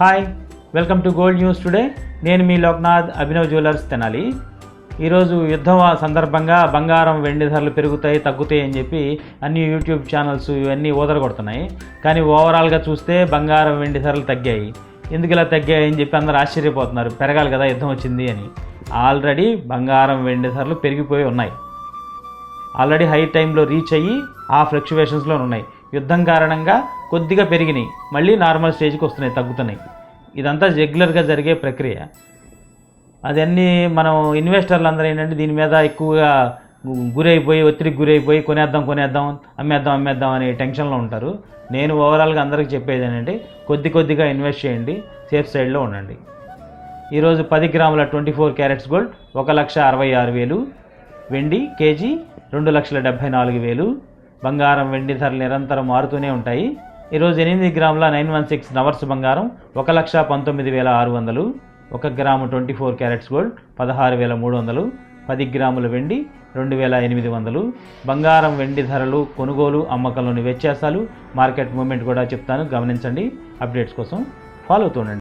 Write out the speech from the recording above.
Hi, welcome to gold news today. నేను మీ Loknath, Abhinav jewellers Tenali. ఈరోజు యుద్ధం సందర్భంగా బంగారం వెండి ధరలు పెరుగుతాయి తగ్గుతాయి అని చెప్పి అన్ని యూట్యూబ్ ఛానల్స్ ఇవన్నీ ఊదరగొడుతున్నాయి. కానీ ఓవరాల్గా చూస్తే బంగారం వెండి ధరలు తగ్గాయి. ఎందుకు ఇలా తగ్గాయి అని చెప్పి అందరూ ఆశ్చర్యపోతున్నారు. పెరగాలి కదా, యుద్ధం వచ్చింది అని. ఆల్రెడీ బంగారం వెండి ధరలు పెరిగిపోయి ఉన్నాయి. ఆల్రెడీ హై టైంలో రీచ్ అయ్యి ఆ ఫ్లక్చువేషన్స్లో ఉన్నాయి. యుద్ధం కారణంగా కొద్దిగా పెరిగినాయి, మళ్ళీ నార్మల్ స్టేజ్కి వస్తున్నాయి, తగ్గుతున్నాయి. ఇదంతా రెగ్యులర్గా జరిగే ప్రక్రియ. అదన్నీ మనం ఇన్వెస్టర్లు అందరూ ఏంటంటే దీని మీద ఎక్కువగా గురైపోయి, ఒత్తిడికి గురైపోయి కొనేద్దాం అమ్మేద్దాం అనే టెన్షన్లో ఉంటారు. నేను ఓవరాల్గా అందరికీ చెప్పేది ఏంటంటే కొద్దిగా ఇన్వెస్ట్ చేయండి, సేఫ్ సైడ్లో ఉండండి. ఈరోజు 10 గ్రాముల 24 క్యారెట్స్ గోల్డ్ 1,66,000, వెండి కేజీ 2,74,000. బంగారం వెండి ధరలు నిరంతరం మారుతూనే ఉంటాయి. ఈరోజు 8 గ్రాముల 916 నవర్స్ బంగారం 1,19,600. 1 గ్రాము 24 క్యారెట్స్ గోల్డ్ 16,300. 10 గ్రాముల వెండి 2,800. బంగారం వెండి ధరలు, కొనుగోలు అమ్మకంలోని వ్యత్యాసాలు, మార్కెట్ మూవ్మెంట్ కూడా చెప్తాను, గమనించండి. అప్డేట్స్ కోసం ఫాలో అవుతుండండి.